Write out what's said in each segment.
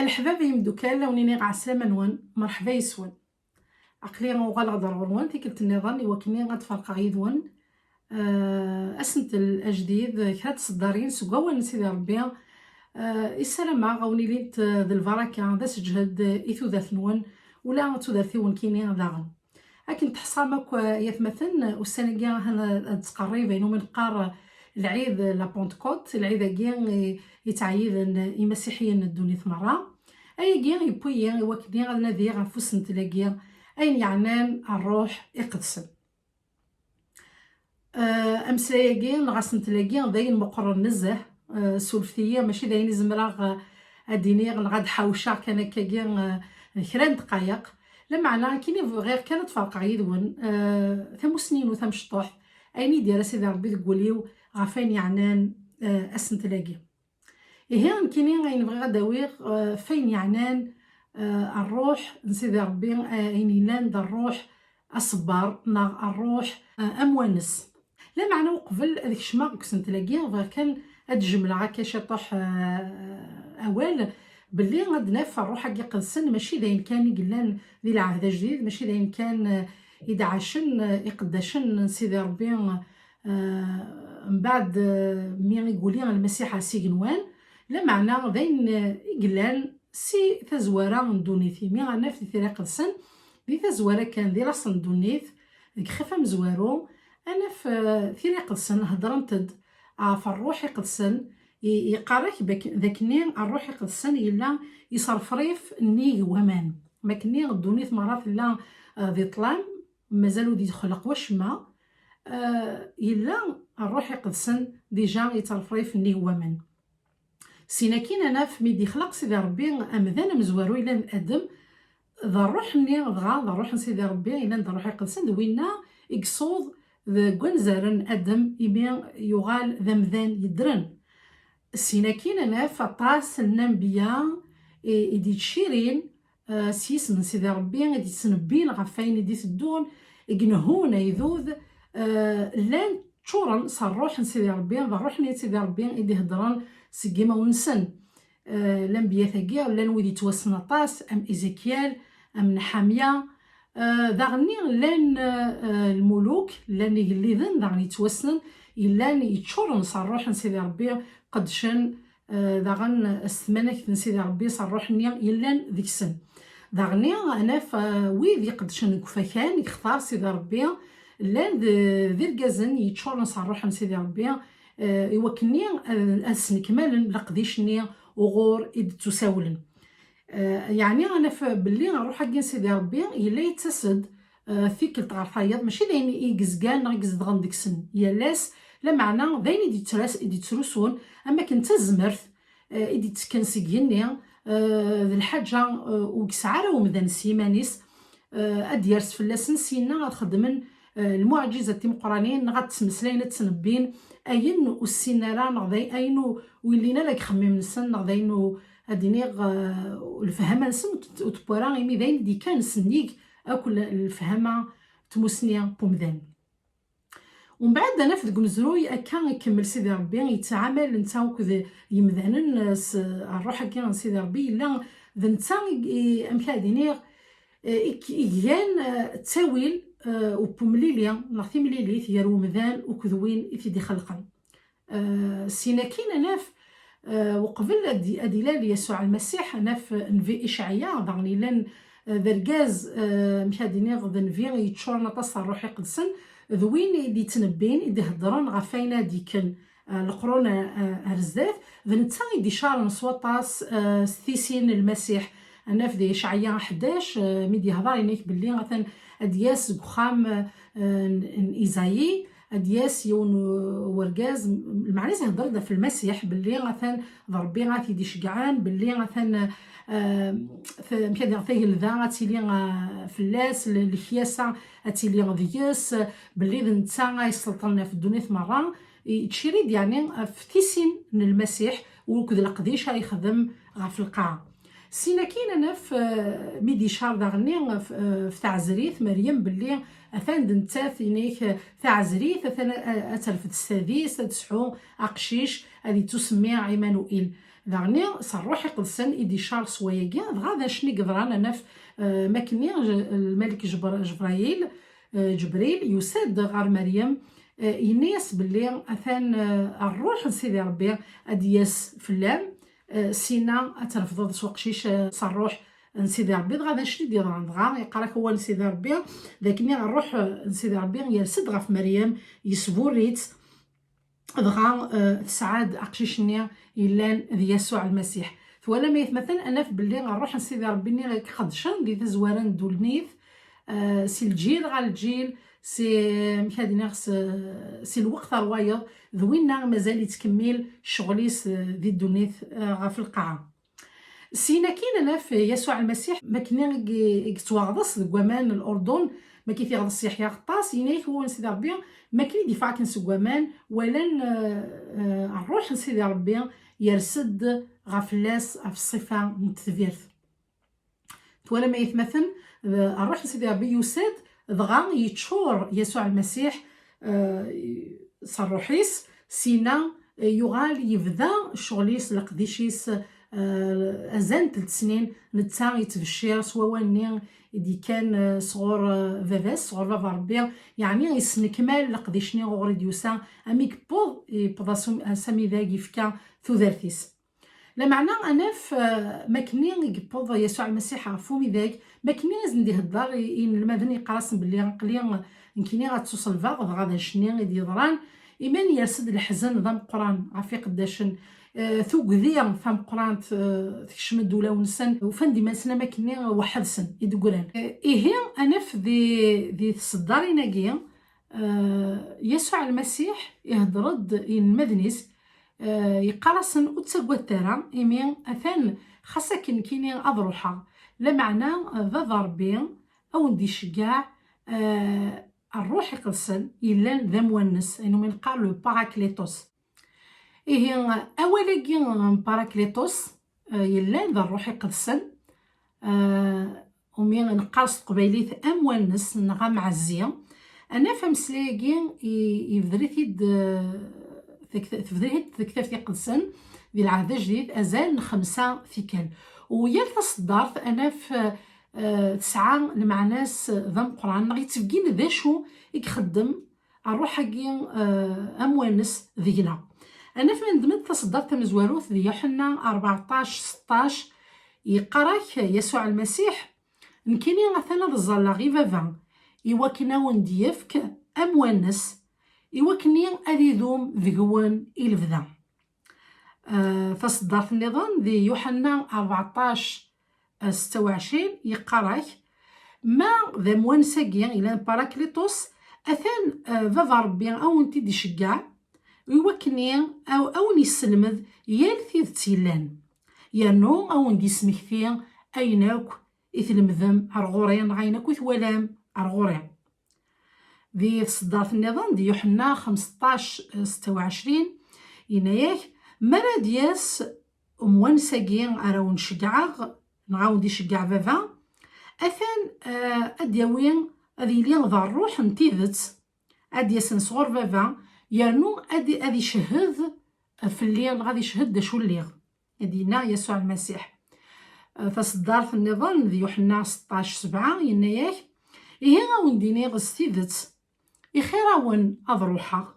الحباب يمدوكال ونيني غا عسلامة نوان مرحبا يسوان عقلي غنغدر غروان تيكلت النظام وكني غتفرق غيدوان اسنت الاجديد كاد تصدرين سكوان سيدي ربي السلام غاوني ليت ذا البركه ذا سجهد ايثو ذات نوان ولا تودرثيون كيني داغن لكن تحصامك يثمثن والسنه كاع هنا تقريبا بينو من قار العيد لا بونتكوت العيد كاع يتعيد المسيحيين الدنيا مرة اي كاع يبويا وكني غنادي غنفوس نتلاقيا اين يعنان الروح يقدسن امسلايا كاع غاس نتلاقيا داين مقرر نزه سولفتيه ماشي داين زمرا اديني غاد حوشا كان كاع كرا دقايق لمعنى كيني غير كانت فرق عيدون ثم سنين وثم شطوح ايني دايره سيدي ربي تقوليو غافين يعنان اسن تلاقي هي كيني غينبغي غداويغ فين يعنان الروح نسيدي ربي ايني لان دا الروح اصبر نا الروح اموانس لا معنى قبل هذيك الشما كنت تلاقي غير كان هاد الجمله هكا شطوح اوال باللي غاد نافع الروح حق يقدسن ماشي داين كان يقلان ذي العهد الجديد ماشي داين كان يدعشن يقدشن سيدي ربي من بعد مين يقولي المسيح سيغنوان لا معنى داين يقلان سي تزوارا دونيثي مي غانا في ثري قدسن دي تزوارا كان دي راسن دونيث ديك خفا مزوارو انا في ثري قدسن هضرنتد في الروح يقدسن يقارك ذاكني الروح يقدسن إلا يصرفريف ني ومان ما كني دونيث مرات لا ذي طلام مازالو دي خلق وشما إلا الروح يقدسن ديجا يتصرفريف ني ومان سينا كين انا في ميدي خلق سيدي ربي امذان مزوارو الى ادم ذا الروح ني ذا الروح سيدي ربي الى ذا الروح يقدسن دوينا يقصود ذا كونزارن ادم يبين يغال ذا مذان يدرن سينا كين انا فطاس الانبياء يدي تشيرين سيس من سيدي ربي يدي تسنبين غفاين يدي تدون يقنهون يذوذ لان تشورن صروح سيدي ربي ذا الروح ني سيدي ربي يدي هضران سكيما ونسن الانبياء ثقيا ولا نويدي توسن طاس ام ايزيكيال ام نحاميه داغني لان الملوك لان يقليذن داغني توسن إلا يتشورن صروح سيدي ربي قدشن داغن الثمانك سيدي ربي صروح نيا إلا ذيك السن داغني انا ويد يقدشن كفاكان يختار سيدي ربي لان ذي الكازن يتشورن صروح سيدي ربي يوكني السن كمالا لقديشني وغور إد تساولن يعني انا باللي نروح حق سيدي ربي الا يتسد فيك الطرفايض ماشي داين يقزكان نقزد غنديك السن يالاس لا معنى داين يدي تروسون اما كنت زمرت يدي تكنسيني الحاجه وكسعاره ومدان سيمانيس اديرس فلاسن سينا غتخدمن المعجزه القرانيين غتسمسلين تسنبين اين والسينارا نغدي اين ويلينا لك خمم نسن نغدينو اديني الفهمه نسن وتبورا مي داين دي كان سنيك اكل الفهمه تموسنيا بومدان ومن بعد انا في كمزروي كان يكمل سيدي ربي يتعامل نتا وكذا يمذنن الروح كان سيدي ربي لا نتا امكادينير يان تاويل وبومليليا نعطي مليليث يرو مذان وكذوين يفيدي خلقا سيناكين ناف وقبل ادلال يسوع المسيح ناف نفي اشعياء ضغني لان ذركاز مشاديني غدا نفي يتشورنا تصر روح يقدسن ذوين يدي تنبين يدي هضرون غفاينا ديكن القرون هرزاف ذنتا يدي شار نصوطاس ثيسين المسيح انا في اشعياء 11 ميدي هضر ينيك باللي مثلا ادياس بخام ايزايي ادياس يون وركاز المعني هضر في المسيح باللي مثلا ضربي غادي يدي شقعان باللي مثلا مكان فيه الذا تيلي فلاس الكياسه تيلي دياس باللي نتا يسلطنا في الدنيا مره تشيريد يعني في تيسين من المسيح وكذا القديش يخدم في القاعه سينا كاين انا في ميدي شهر داغني في تعزريث مريم باللي اثان دنتاث ينيك تعزريث اثان اتلفت السادس تسحو اقشيش هذه تسمى عمانوئيل ذغني صروح يقدسن إدي شار سواياكي غادا شني قدران أنا في مكني الملك جبرائيل جبريل يسد غار مريم ينيس باللي أثان الروح سيدي ربي أدياس فلام سينا أترفض سوق شيش صروح نسيدي ربي غادا شني ديران دغا يقراك هو نسيدي ربي لكن الروح نسيدي ربي يرسد غاف مريم يسبوريت دغا سعاد أقشيشني إلان ذي يسوع المسيح ولا ما يتمثل أنا في باللي غنروح نسيدي ربي ني خدشن دي تزوارن دولنيث سي الجيل غا الجيل سي مكادينغس سي الوقت الوايض ذوينا مازال يتكمل شغليس ذي الدولنيث غا في القاعة سينا كاين أنا في يسوع المسيح ما كنا يتواغضس ذكوامان الأردن ما كيف يغضس يحيى غطاس ينايك هو نسيدي ربي ما كاين دفاع كنسكوامان ولن الروح نسيدي ربي يرسد غفلاس في الصفة نتثبيرث ولا ما يتمثل الروح نسيدي ربي يساد دغا يتشور يسوع المسيح صروحيس سينا يغال يبدا شغليس لقديشيس أزان 3 سنين نتا يتبشر سواء دي كان صغور فافاس صغور فافا ربي يعني يسنكمال لقديشني غوري ديوسا اميك بوض يبدا سامي ذاك يفكا ثوذرثيس لا معنى انا في ماكني يبوض يسوع المسيح فومي ذاك ماكني لازم ندير الدار ان المدني قاسم باللي نقلي نكيني غتوصل فاغ غادا شني غادي يضران ايمان يرسد الحزن ضم قران عافي قداشن ثوكذيا فهم قرانت تكشم الدولة ونسن وفن ديما سنا ماكني واحد سن يدقولان إيه أنا في ذي الصداري ناقيا يسوع المسيح يهدرد إن مدنيس يقرصن وتسقوى التارا إيمين أثان خاصة كيني أضروحا لا معنى ذا ضربي أو ندي شقاع الروح يقلسن إلا ذا مونس إنه من قال لو باراكليتوس إيه أولاكي باراكليتوس يلا ذا الروح يقدسن ومين نقاص قبيليث أموانس نغا معزية أنا فمسلاكي يفدريثيد تكتاف يقدسن ذي العهد الجديد أزال 5 ثيكال ويلتص دارت أنا في 9 المعناس ذا القرآن نغي تفقين ذا شو يخدم الروح حقي أموانس ذيلا أنا في ندمت تصدرت مزواروث ذي يوحنا 14-16 يقراك يسوع المسيح نكيني غثنا الظلا غي فافان إواكنا ونديفك أموانس إواكني أذي ذوم ذقوان إلفذا فصدرت النظام ذي يوحنا 14-26 يقراك ما ذا موانساكيا إلى باراكليتوس أثان فافا ربي أو انتي دي شقاع يوكني أو نسلمذ يالثي تيلان يانو أو ندي سمكتي أيناك إثلمذم أرغورين غايناك وثوالام أرغورين ذي صدارت النظام دي يوحنا 15-26 ينايك مرا دياس أموان ساقين أراون شقعاغ نغاون دي شقع فافا أثان أدياوين أذي لين ذا الروح نتيذت أدياس نصغر فافا يانو أدي شهد في الليل غادي يشهد شو الليل يدينا يسوع المسيح فصدارت النظام ذي يوحنا 16-7 ينايك إيه غاون ديني غستيذت إخيراون أضروحا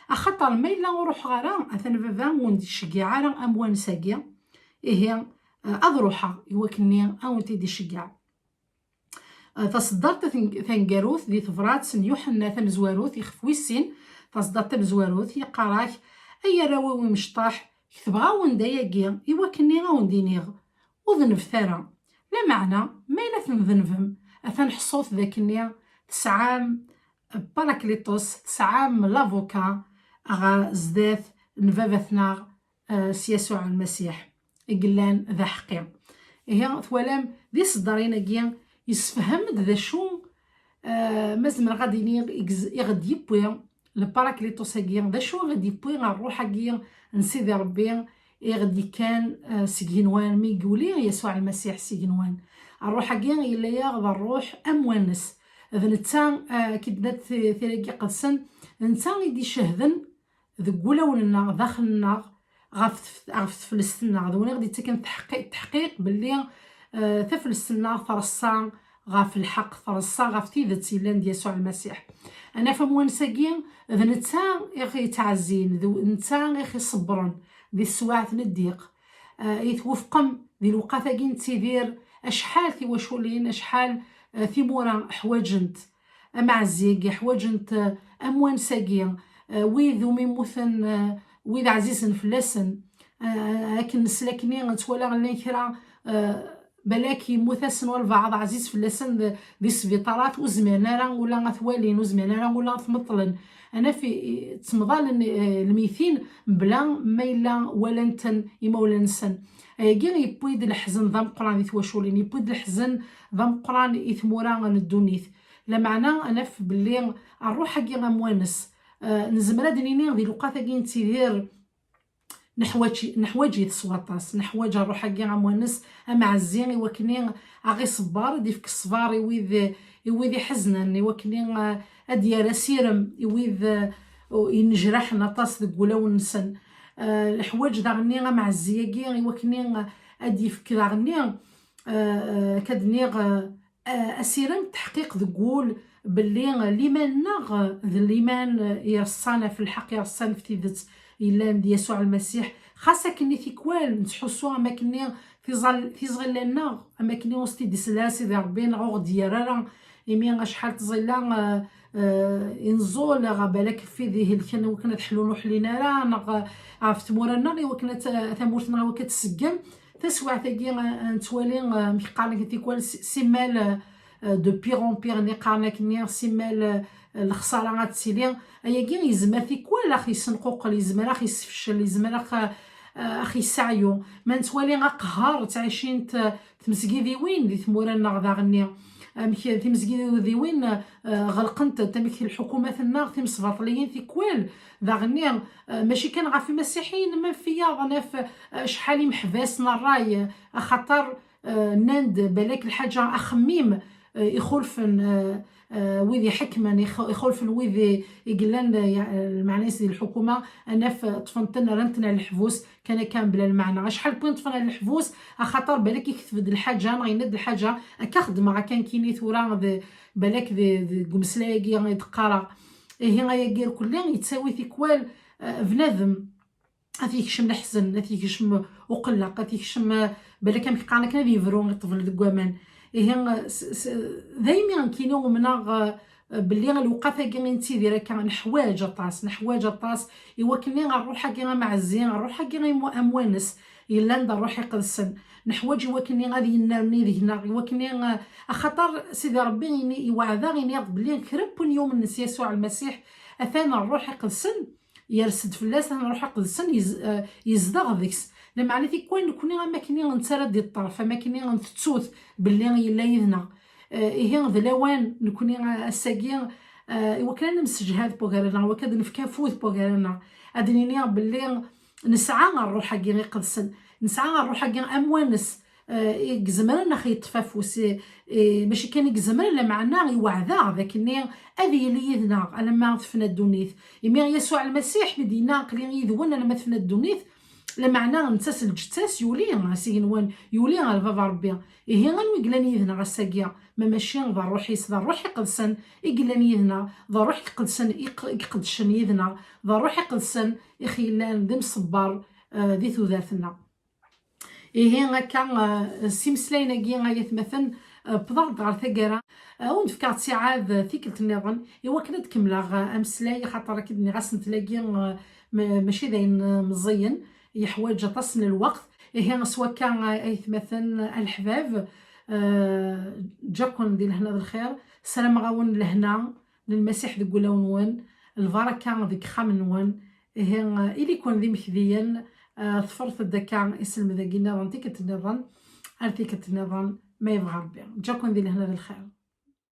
أخطر ميلا وروح غارا أثن فافا وندي شقيعة راه أموان ساقيا إيه أضروحا يوكني أو تيدي شقيع فصدرت ثنقاروث ذي ثفرات سن يوحنا ثمزواروث يخفوي السين فصدرت مزواروث يقراك أي راوي مشطاح كتبغا ونداياكيا إواكني غاون دينيغ وذنب ثرا لا معنى ما إلا ثنذنبهم أثن حصوث ذاكني 9 باراكليتوس 9 لافوكا أغا زداث نفافثنا سيسوع المسيح إقلان ذا حقيا هي ثوالام ذي صدارين كيا يسفهم ذا شو مازم غادي يغدي يبوي الباراكليتوس كيا ذا شو غادي يبوي الروح كيا نسيدي ربي غادي كان سيجينوان مي يقولي يسوع المسيح سيجينوان الروح كيا إلا ياخذ الروح أموانس إذا نتا كي بدات ثلاقي قدسن نتا يدي شهدن ذقولا ولنا داخلنا غاف فلسطين غدوني غادي تكن تحقيق باللي فلسطين فرصا غاف الحق فرصا غاف تيذت يلان ديال يسوع المسيح. انا فموان ساكين ذنتا يخي تعزين نتا يخي صبرن ذي السواعث الضيق يتوفقم ذي الوقت كين تيدير اشحال ثيواشولين اشحال ثمورا حواجنت معزيق حواجنت اموان ساكين ويذ ميموثن ويذ عزيزن فلاسن لكن نسلكني نتوالى غني كرا بلاكي موثسن والبعض عزيز فلاسن دي السبيطارات وزمانا راه ولا غثوالين وزمانا راه ولا ثمطلن انا في تمضال الميثين بلا ما الا ولا نتن يما ولا نسن كي يبويد الحزن ضم قران يثواشولين يبويد الحزن ضم قران يثمورا الدونيث لا معنى انا في باللي الروح كي غموانس نزمرا دنيني غادي لوقاتا كي نتيدير نحواجي تصواطاس نحواج الروح كي غموانس مع الزين وكني غي صبار ديفك الصبار يويذ حزنا وكني اديا سيرم يويذ ينجرح نطاس دكولا ونسن الحواج داغني مع الزياكي وكني اديفك داغني كدني اسيرم تحقيق دكول باللي الايمان ناغ الايمان يرصانا في الحق يرصانا في تيدت الا ديال يسوع المسيح خاصه كني ثيكوال نتحسوا اما كني في صغير لنا اما كني وسطي دي سلاسي ديال ربي نغوغ ديال يمين شحال تزيلا ينزول غابالك في ذي الكن وكنا تحلو حلينا راه نغ عرفت مورانا وكانت ثمورتنا وكتسقم تسوع ثقي نتوالي ميقارنك تيكوال سيمال دو بيغون بيغ ني قارنك ني سيمال الخساره غتسيلي ايا كي يزمر تيكوال اخي سنقوق يزمر اخي سفشل يزمر اخي سعيو ما نتوالي قهار تعيشين تمسكي ذي وين دي ثمورانا غدا غني في مسكين ذي وين غلقنت تمكي الحكومه النار في مصباطليين في كوال ذا غني ماشي كان غا في مسيحيين ما فيا انا في شحال محباسنا الراي خاطر ناند بالك الحاجه اخميم يخلفن ويذي حكما يخلفن ويذي يقلن المعنى ديال الحكومه انا في طفنتنا رنتنا الحبوس كان بلا المعنى شحال بوين طفنا الحبوس خاطر بالك يكتب الحاجه غيند الحاجه كخدمه كان كيني ثورا بالك ذي قمسلاكي غيدقرا هي غير كلها يتساوي ثيكوال بنادم افيكشم الحزن افيكشم وقلق افيكشم بالك كان كان يفرو طفل دكوامان هي دايما كاينو مناغ باللي الوقفه كي نتيدير كان حوايج طاس ايوا كني غنروح كي مع الزين غنروح كي اموانس الا نروح يقدسن نحواج وكني غادي ينرني ذهنا وكني خاطر سيدي ربي يوعدا غيني بلي كرب يوم الناس يسوع المسيح اثنا نروح يقدسن يرسد فلاس نروح يقدسن يزدغ ذيكس لما على تيكون كوني ما كني غنتسرد ديال الطرف ما كني غنتسوت باللي يلا يذنا هي ذلاوان نكوني الساقين وكان نمسج هذا بوغارنا وكاد نفكافوث بوغارنا ادنيني باللي نسعى نروح حقي قدسن نسعى نروح حقي اموانس يجزمرنا خي تفافوس ماشي كان يجزمر لا معنا يوعدا لكن هذه اللي يذنا انا ما تفنى الدونيث يمي يسوع المسيح مدينا قلي يذونا لما تفنى الدونيث لمعنى نتاس الجتاس يولي سينوان يولي على بابا ربي هي غنوي قلاني يذنا غساكيا ما ماشي ذا روحي ذا روحي قدسن يقلاني يذنا ذا روحي قدسن يقدشن يذنا ذا روحي قدسن يخيلان ذم صبار ذي ثوذاتنا هي هكا سيمسلاينا كي غيتمثل بضغط على ثقرة ونفكرت ساعات ثيكلت النظام ايوا كنا تكملا امسلاي خاطر كدني غاس نتلاقي ماشي داين مزيان يحواج تصن الوقت هي سواء كان يتمثل الحباب جاكم ديال هنا بالخير سلام غاون لهنا للمسيح ذي قولون البركه ذيك خامنون هي اللي يكون ذي مخذيا ثفرت الدكا اسلم ذاكينا رانتي كتنظن ارتي كتنظن ما يبغى ربي جاكم ديال هنا بالخير.